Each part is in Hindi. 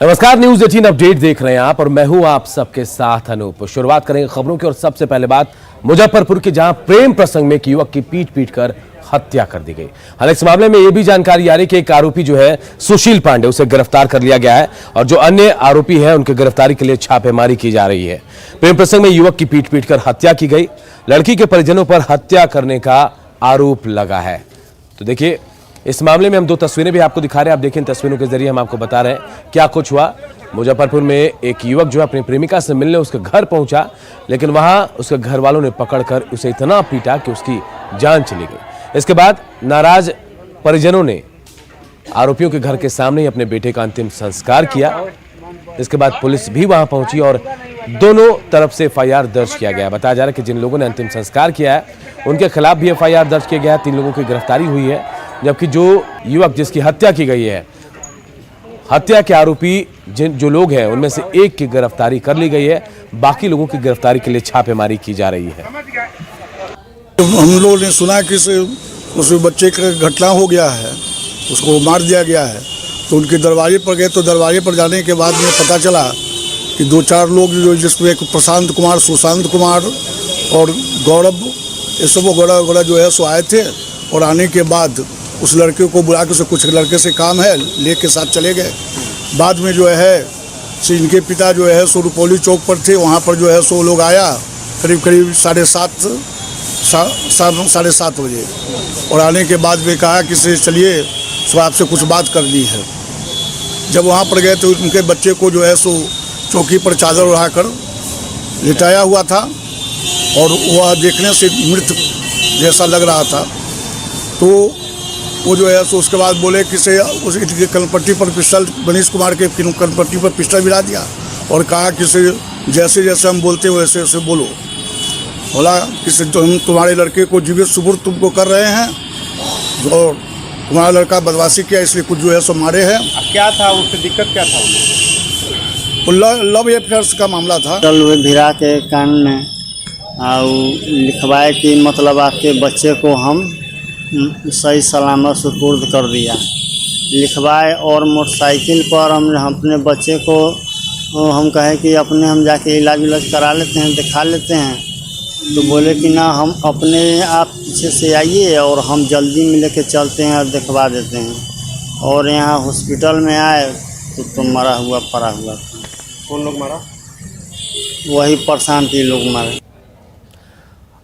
नमस्कार, न्यूज 18 अपडेट देख रहे हैं आप और मैं हूं आप सबके साथ अनूप। शुरुआत करेंगे खबरों की और सबसे पहले बात मुजफ्फरपुर की, जहां प्रेम प्रसंग में एक युवक की पीट कर हत्या कर दी गई। हालांकि इस मामले में यह भी जानकारी आ रही कि एक आरोपी जो है सुशील पांडे, उसे गिरफ्तार कर लिया गया है और जो अन्य आरोपी हैं उनकी गिरफ्तारी के लिए छापेमारी की जा रही है। प्रेम प्रसंग में युवक की पीट कर हत्या की गई। लड़की के परिजनों पर हत्या करने का आरोप लगा है। तो देखिए, इस मामले में हम दो तस्वीरें भी आपको दिखा रहे हैं। आप देखिए, इन तस्वीरों के जरिए हम आपको बता रहे हैं क्या कुछ हुआ। मुजफ्फरपुर में एक युवक जो अपनी प्रेमिका से मिलने उसके घर पहुंचा, लेकिन वहां उसके घर वालों ने पकड़कर उसे इतना पीटा कि उसकी जान चली गई। इसके बाद नाराज परिजनों ने आरोपियों के घर के सामने ही अपने बेटे का अंतिम संस्कार किया। इसके बाद पुलिस भी वहां पहुंची और दोनों तरफ से एफआईआर दर्ज किया गया। बताया जा रहा है कि जिन लोगों ने अंतिम संस्कार किया है उनके खिलाफ भी एफआईआर दर्ज किया गया है। 3 लोगों की गिरफ्तारी हुई है, जबकि जो युवक जिसकी हत्या की गई है, हत्या के आरोपी जो लोग हैं उनमें से एक की गिरफ्तारी कर ली गई है। बाकी लोगों की गिरफ्तारी के लिए छापेमारी की जा रही है। हम लोगों ने सुना कि उस बच्चे का घटना हो गया है, उसको मार दिया गया है, तो उनके दरवाजे पर गए। तो दरवाजे पर जाने के बाद में पता चला कि 2-4 लोग जो, जिसमें एक प्रशांत कुमार, सुशांत कुमार और गौरव, ये सब वगैरह जो है सो आए थे। और आने के बाद उस लड़के को बुला के उसे कुछ लड़के से काम है ले के साथ चले गए। बाद में जो है इनके पिता जो है सो रुपौली चौक पर थे, वहाँ पर जो है सो लोग आया करीब 7:30 बजे। और आने के बाद में कहा कि चलिए सो आपसे कुछ बात करनी है। जब वहाँ पर गए तो उनके बच्चे को जो है सो चौकी पर चादर उड़ाकर लिटाया हुआ था और वह देखने से मृत जैसा लग रहा था। तो वो जो है सो उसके बाद बोले कि उसके कनपट्टी पर पिस्टल, मनीष कुमार के कनपट्टी पर पिस्टल गिरा दिया और कहा कि जैसे जैसे हम बोलते हैं वैसे वैसे बोलो। बोला कि हम तुम्हारे लड़के को जीवित सुपुर्द तुमको कर रहे हैं और तुम्हारा लड़का बदमाशी किया इसलिए कुछ जो है सो मारे हैं। क्या था उससे दिक्कत, क्या था? लव अफेयर्स का मामला था। भिरा के कान में लिखवाए कि मतलब आपके बच्चे को हम सही सलामत सुपुर्द कर दिया, लिखवाए। और मोटरसाइकिल पर हम अपने बच्चे को हम कहें कि अपने हम जाके इलाज करा लेते हैं, दिखा लेते हैं। तो बोले कि ना, हम अपने आप पीछे से आइए और हम जल्दी में लेके चलते हैं और दिखवा देते हैं। और यहाँ हॉस्पिटल में आए तो मरा हुआ पड़ा हुआ था। कौन लोग मारा? वही प्रशांत लोग मारे।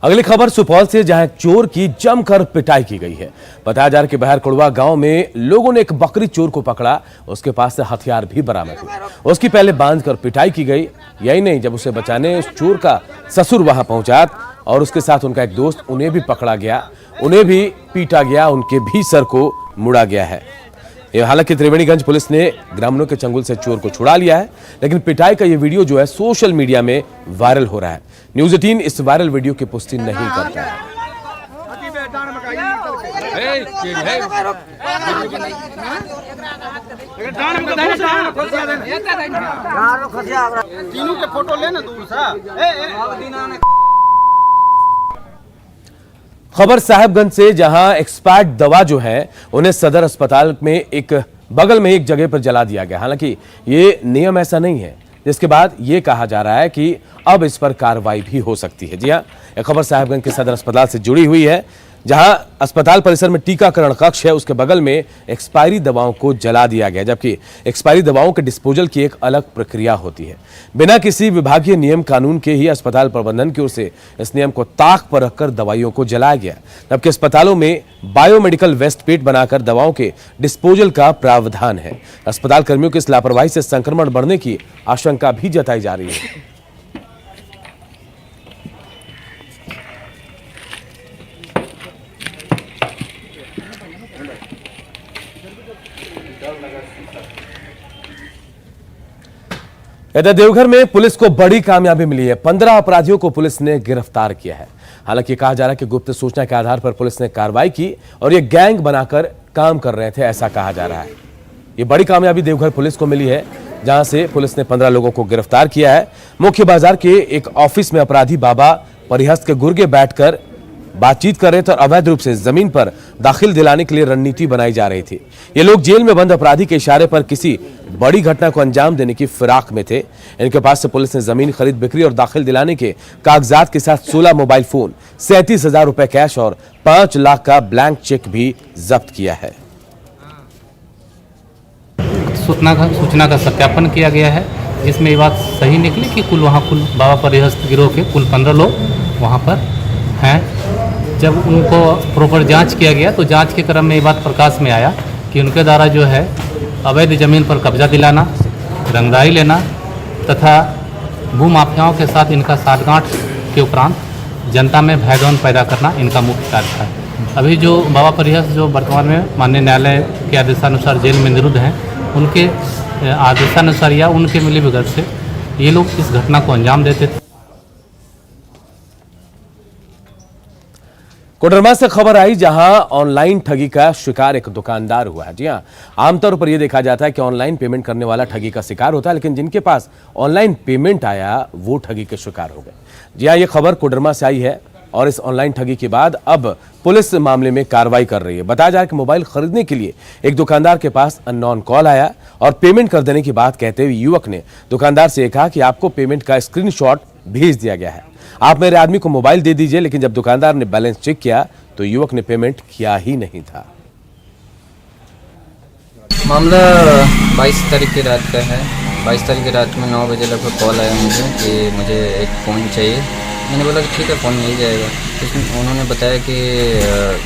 अगली खबर सुपौल से, जहां एक चोर की जमकर पिटाई की गई है। बताया जा रहा है कि बहर कुड़वा गांव में लोगों ने एक बकरी चोर को पकड़ा, उसके पास से हथियार भी बरामद हुए। उसकी पहले बांधकर पिटाई की गई। यही नहीं, जब उसे बचाने उस चोर का ससुर वहां पहुंचा और उसके साथ उनका एक दोस्त, उन्हें भी पकड़ा गया, उन्हें भी पीटा गया, उनके भी सर को मुड़ा गया है। हालांकि त्रिवेणीगंज पुलिस ने ग्रामीणों के चंगुल से चोर को छुड़ा लिया है, लेकिन पिटाई का यह वीडियो जो है सोशल मीडिया में वायरल हो रहा है। न्यूज 18 इस वायरल वीडियो की पुष्टि नहीं करता है। तीनों के फोटो लेना दूर सा। खबर साहेबगंज से, जहां एक्सपायर्ड दवा जो है उन्हें सदर अस्पताल में एक बगल में एक जगह पर जला दिया गया। हालांकि ये नियम ऐसा नहीं है, जिसके बाद ये कहा जा रहा है कि अब इस पर कार्रवाई भी हो सकती है। जी हां, यह खबर साहेबगंज के सदर अस्पताल से जुड़ी हुई है, जहां अस्पताल परिसर में टीकाकरण कक्ष है, उसके बगल में एक्सपायरी दवाओं को जला दिया गया। जबकि एक्सपायरी दवाओं के डिस्पोजल की एक अलग प्रक्रिया होती है। बिना किसी विभागीय नियम कानून के ही अस्पताल प्रबंधन की ओर से इस नियम को ताक पर रखकर दवाइयों को जलाया गया। जबकि अस्पतालों में बायोमेडिकल वेस्ट पेट बनाकर दवाओं के डिस्पोजल का प्रावधान है। अस्पताल कर्मियों की इस लापरवाही से संक्रमण बढ़ने की आशंका भी जताई जा रही है। इधर देवघर में पुलिस को बड़ी कामयाबी मिली है। 15 अपराधियों को पुलिस ने गिरफ्तार किया है। हालांकि कहा जा रहा है कि गुप्त सूचना के आधार पर पुलिस ने कार्रवाई की और ये गैंग बनाकर काम कर रहे थे, ऐसा कहा जा रहा है। ये बड़ी कामयाबी देवघर पुलिस को मिली है, जहां से पुलिस ने 15 लोगों को गिरफ्तार किया है। मुख्य बाजार के एक ऑफिस में अपराधी बाबा परिहस्त के गुर्गे बैठकर बातचीत कर रहे थे और अवैध रूप से जमीन पर दाखिल दिलाने के लिए रणनीति बनाई जा रही थी। ये लोग जेल में बंद अपराधी के इशारे पर किसी बड़ी घटना को अंजाम देने की फिराक में थे। इनके पास से पुलिस ने जमीन खरीद बिक्री और दाखिल दिलाने के कागजात के साथ 16 मोबाइल फोन, 37,000 रुपए कैश और 5 लाख का ब्लैंक चेक भी जब्त किया है। सूचना का सत्यापन किया गया है, जिसमें ये बात सही निकली कि कुल बाबा परिहस्त गिरोह के कुल 15 लोग वहाँ पर हैं। जब उनको प्रॉपर जांच किया गया तो जांच के क्रम में ये बात प्रकाश में आया कि उनके द्वारा जो है अवैध ज़मीन पर कब्जा दिलाना, रंगदारी लेना तथा भूमाफियाओं के साथ इनका साठगांठ के उपरांत जनता में भयभ्रांति पैदा करना इनका मुख्य कार्य था। अभी जो बाबा परिहस्त जो वर्तमान में माननीय न्यायालय के आदेशानुसार जेल में निरुद्ध हैं, उनके आदेशानुसार या उनके मिलीभगत से ये लोग इस घटना को अंजाम देते थे। कोडरमा से खबर आई जहां ऑनलाइन ठगी का शिकार एक दुकानदार हुआ है। जी हां, आमतौर पर यह देखा जाता है कि ऑनलाइन पेमेंट करने वाला ठगी का शिकार होता है, लेकिन जिनके पास ऑनलाइन पेमेंट आया वो ठगी के शिकार हो गए। जी हां, यह खबर कोडरमा से आई है और इस ऑनलाइन ठगी के बाद अब पुलिस मामले में कार्रवाई कर रही है। बताया जा रहा है कि मोबाइल खरीदने के लिए एक दुकानदार के पास अननोन कॉल आया और पेमेंट कर देने की बात कहते हुए युवक ने दुकानदार से कहा कि आपको पेमेंट का स्क्रीनशॉट भेज दिया गया है, आप मेरे आदमी को मोबाइल दे दीजिए। लेकिन जब दुकानदार ने बैलेंस चेक किया तो युवक ने पेमेंट किया ही नहीं था। मामला 22 तारीख की रात का है। 22 तारीख की रात में 9 बजे लगभग कॉल आया मुझे कि मुझे एक फ़ोन चाहिए। मैंने बोला कि ठीक है, फ़ोन मिल जाएगा। उसमें उन्होंने बताया कि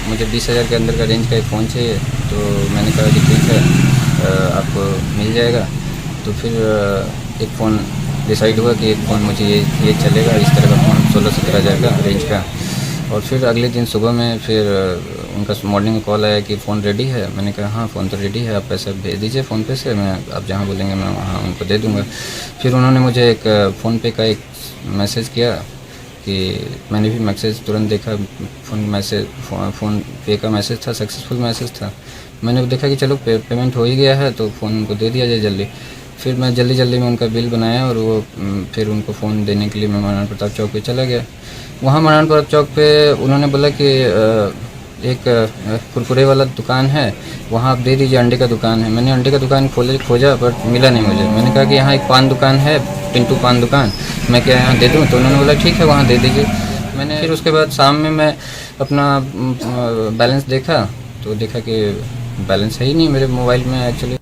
मुझे 20,000 के अंदर का रेंज का एक फ़ोन चाहिए। तो मैंने कहा कि ठीक है, आपको मिल जाएगा। तो फिर एक फ़ोन डिसाइड हुआ कि एक फ़ोन मुझे ये चलेगा, इस तरह का फ़ोन 16-17 हज़ार का रेंज का। और फिर अगले दिन सुबह में फिर उनका मॉर्निंग में कॉल आया कि फ़ोन रेडी है। मैंने कहा हाँ, फ़ोन तो रेडी है, आप पैसा भेज दीजिए फ़ोन पे से, मैं आप जहाँ बोलेंगे मैं वहाँ उनको दे दूँगा। फिर उन्होंने मुझे एक फ़ोन पे का एक मैसेज किया कि मैंने भी मैसेज तुरंत देखा, फ़ोन पे का मैसेज था, सक्सेसफुल मैसेज था। मैंने देखा कि चलो पेमेंट हो ही गया है तो फ़ोन उनको दे दिया जाए जल्दी। फिर मैं जल्दी में उनका बिल बनाया और वो फिर उनको फ़ोन देने के लिए मैं महाराणा प्रताप चौक पे चला गया। वहाँ महाराणा प्रताप चौक पे उन्होंने बोला कि एक कुरकुरे वाला दुकान है, वहाँ आप दे दीजिए, अंडे का दुकान है। मैंने अंडे का दुकान खोजा पर मिला नहीं मुझे। मैंने कहा कि यहाँ एक पान दुकान है, पिंटू पान दुकान, मैं क्या यहाँ दे दूँ? तो उन्होंने बोला ठीक है, वहाँ दे दीजिए। मैंने फिर उसके बाद शाम में मैं अपना बैलेंस देखा तो देखा कि बैलेंस है ही नहीं मेरे मोबाइल में एक्चुअली।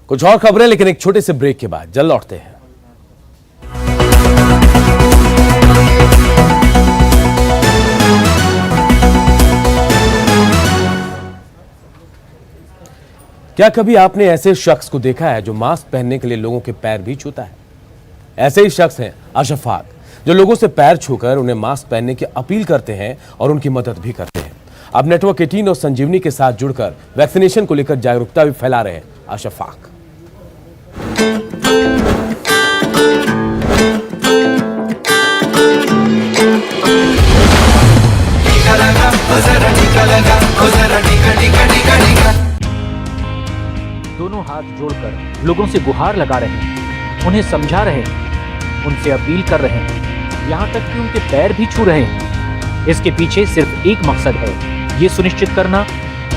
कुछ और खबरें, लेकिन एक छोटे से ब्रेक के बाद जल्द लौटते हैं। क्या कभी आपने ऐसे शख्स को देखा है जो मास्क पहनने के लिए लोगों के पैर भी छूता है? ऐसे ही शख्स हैं अशफाक, जो लोगों से पैर छूकर उन्हें मास्क पहनने की अपील करते हैं और उनकी मदद भी करते हैं। अब नेटवर्क 18 और संजीवनी के साथ जुड़कर वैक्सीनेशन को लेकर जागरूकता भी फैला रहे हैं अशफाक। दोनों हाथ जोड़कर लोगों से गुहार लगा रहे हैं, उन्हें समझा रहे हैं, उनसे अपील कर रहे हैं, यहाँ तक कि उनके पैर भी छू रहे हैं। इसके पीछे सिर्फ एक मकसद है, ये सुनिश्चित करना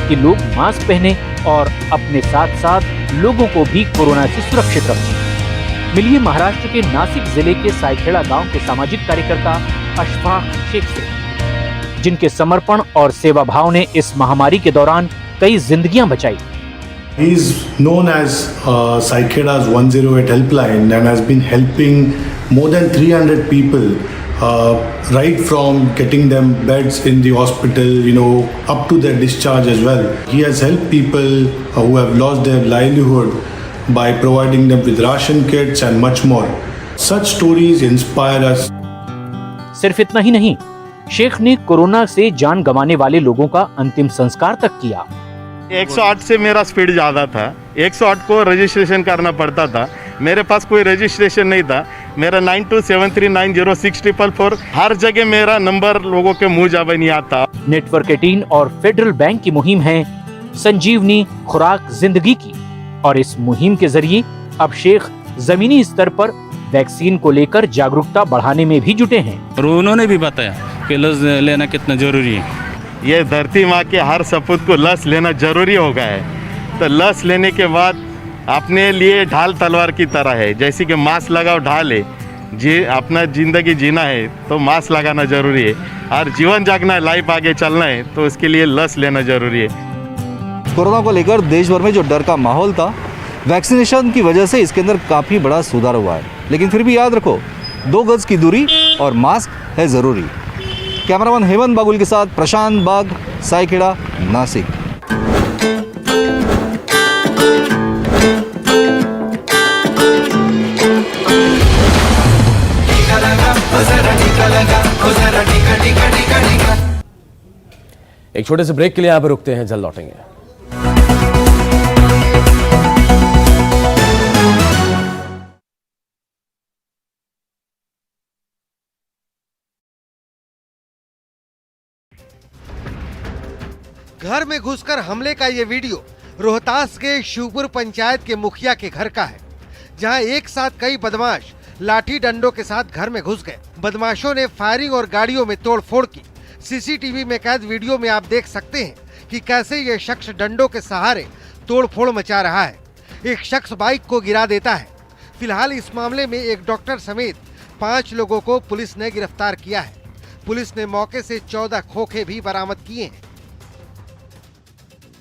कि लोग मास्क पहने और अपने साथ साथ लोगों को भी कोरोना से सुरक्षित रखें। मिलिए महाराष्ट्र के नासिक जिले के सायखेड़ा गांव के सामाजिक कार्यकर्ता अशफाक शेख से, जिनके समर्पण और सेवा भाव ने इस महामारी के दौरान कई जिंदगियां बचाई। He is known as Saikheda's 108 helpline and has been helping more than 300 people right from getting them beds in the hospital, up to their discharge as well. He has helped people who have lost their livelihood by providing them with ration kits and much more. Such stories inspire us. सिर्फ इतना ही नहीं, शेख ने कोरोना से जान गंवाने वाले लोगों का अंतिम संस्कार तक किया। 108 से मेरा स्पीड ज़्यादा था, 108 को रजिस्ट्रेशन करना पड़ता था, मेरे पास कोई रजिस्ट्रेशन नहीं था। मेरा 9273906444 हर जगह मेरा नंबर लोगों के मुँह जावे नहीं आता। नेटवर्क 18 और फेडरल बैंक की मुहिम है संजीवनी खुराक जिंदगी की, और इस मुहिम के जरिए अब शेख जमीनी स्तर पर वैक्सीन को लेकर जागरूकता बढ़ाने में भी जुटे हैं। और उन्होंने भी बताया कि लस लेना कितना जरूरी है। ये धरती माँ के हर सपूत को लस लेना जरूरी हो गया है। तो लस लेने के बाद अपने लिए ढाल तलवार की तरह है, जैसे कि मास्क लगाओ ढाल है। अपना ज़िंदगी जीना है तो मास्क लगाना ज़रूरी है, और जीवन जागना है, लाइफ आगे चलना है तो उसके लिए लस लेना ज़रूरी है। कोरोना को लेकर देश भर में जो डर का माहौल था, वैक्सीनेशन की वजह से इसके अंदर काफ़ी बड़ा सुधार हुआ है। लेकिन फिर भी याद रखो, 2 गज की दूरी और मास्क है ज़रूरी। कैमरामैन हेमंत बागुल के साथ प्रशांत बाग, सायखेड़ा, नासिक। एक छोटे से ब्रेक के लिए यहाँ पे रुकते हैं, जल्द लौटेंगे। घर में घुसकर हमले का ये वीडियो रोहतास के शिवपुर पंचायत के मुखिया के घर का है, जहां एक साथ कई बदमाश लाठी डंडों के साथ घर में घुस गए। बदमाशों ने फायरिंग और गाड़ियों में तोड़फोड़ की। सीसीटीवी में कैद वीडियो में आप देख सकते हैं कि कैसे ये शख्स डंडों के सहारे तोड़फोड़ मचा रहा है। एक शख्स बाइक को गिरा देता है। फिलहाल इस मामले में एक डॉक्टर समेत 5 लोगों को पुलिस ने गिरफ्तार किया है। पुलिस ने मौके से 14 खोखे भी बरामद किए हैं।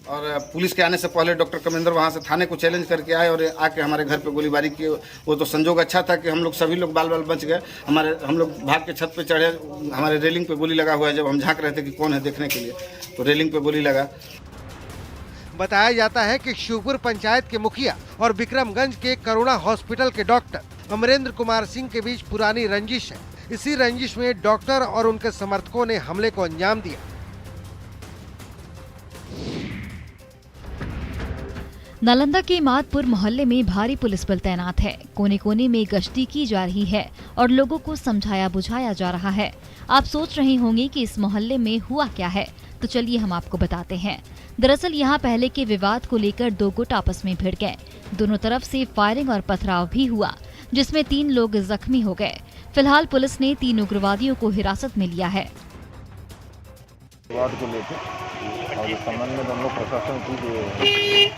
और पुलिस के आने से पहले डॉक्टर कमेंद्र वहाँ से थाने को चैलेंज करके आए और आके हमारे घर पे गोलीबारी की। वो तो संजोग अच्छा था कि हम लोग सभी लोग बाल बच गए। हम लोग भाग के छत पे चढ़े, हमारे रेलिंग पे गोली लगा हुआ है। जब हम झांक रहे थे कि कौन है देखने के लिए, तो रेलिंग पे गोली लगा। बताया जाता है कि शिवपुर पंचायत के मुखिया और विक्रमगंज के करुणा हॉस्पिटल के डॉक्टर अमरेंद्र कुमार सिंह के बीच पुरानी रंजिश है। इसी रंजिश में डॉक्टर और उनके समर्थकों ने हमले को अंजाम दिया। नालंदा के मादपुर मोहल्ले में भारी पुलिस बल तैनात है। कोने कोने में गश्ती की जा रही है और लोगों को समझाया बुझाया जा रहा है। आप सोच रहे होंगे कि इस मोहल्ले में हुआ क्या है, तो चलिए हम आपको बताते हैं। दरअसल यहाँ पहले के विवाद को लेकर 2 गुट आपस में भिड़ गए। दोनों तरफ से फायरिंग और पथराव भी हुआ, जिसमें 3 लोग जख्मी हो गए। फिलहाल पुलिस ने 3 उग्रवादियों को हिरासत में लिया है। विवाद को लेकर और इस संबंध में दोनों प्रशासन की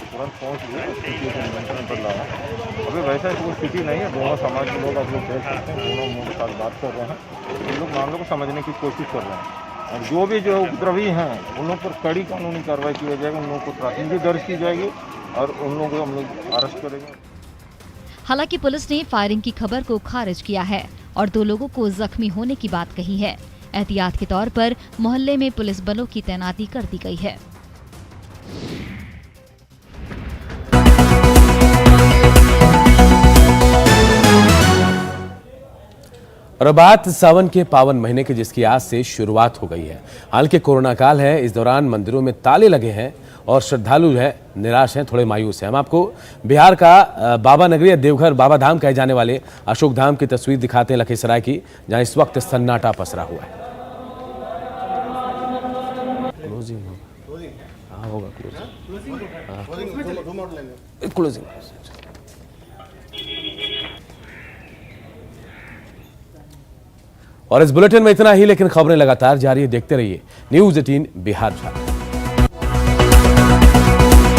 तुरंत पहुँच गई, स्थिति को नियंत्रण पर लाया। अभी वैसा कोई स्थिति नहीं है। दोनों समाज के लोग आप लोग देख सकते हैं, दोनों मुँह के साथ बात कर रहे हैं। उन लोग मामलों को समझने की कोशिश कर रहे हैं और जो उपद्रवी हैं उन लोग पर कड़ी कानूनी कार्रवाई की जाएगी। उन लोगों को प्राथमिकी दर्ज की जाएगी और उन लोगों को हम लोग अरेस्ट करेंगे। हालांकि पुलिस ने फायरिंग की खबर को खारिज किया है और 2 लोगों को जख्मी होने की बात कही है। एहतियात के तौर पर मोहल्ले में पुलिस बलों की तैनाती कर दी गई है। और अब बात सावन के पावन महीने की, जिसकी आज से शुरुआत हो गई है। हालांकि कोरोना काल है, इस दौरान मंदिरों में ताले लगे हैं और श्रद्धालु है निराश हैं, थोड़े मायूस हैं। हम आपको बिहार का बाबा नगरी देवघर बाबा धाम कहे जाने वाले अशोक धाम की तस्वीर दिखाते हैं, लखीसराय की, जहां इस वक्त सन्नाटा पसरा हुआ है। क्लोजिंग। और इस बुलेटिन में इतना ही, लेकिन खबरें लगातार जारी है। देखते रहिए News 18 बिहार झारखंड।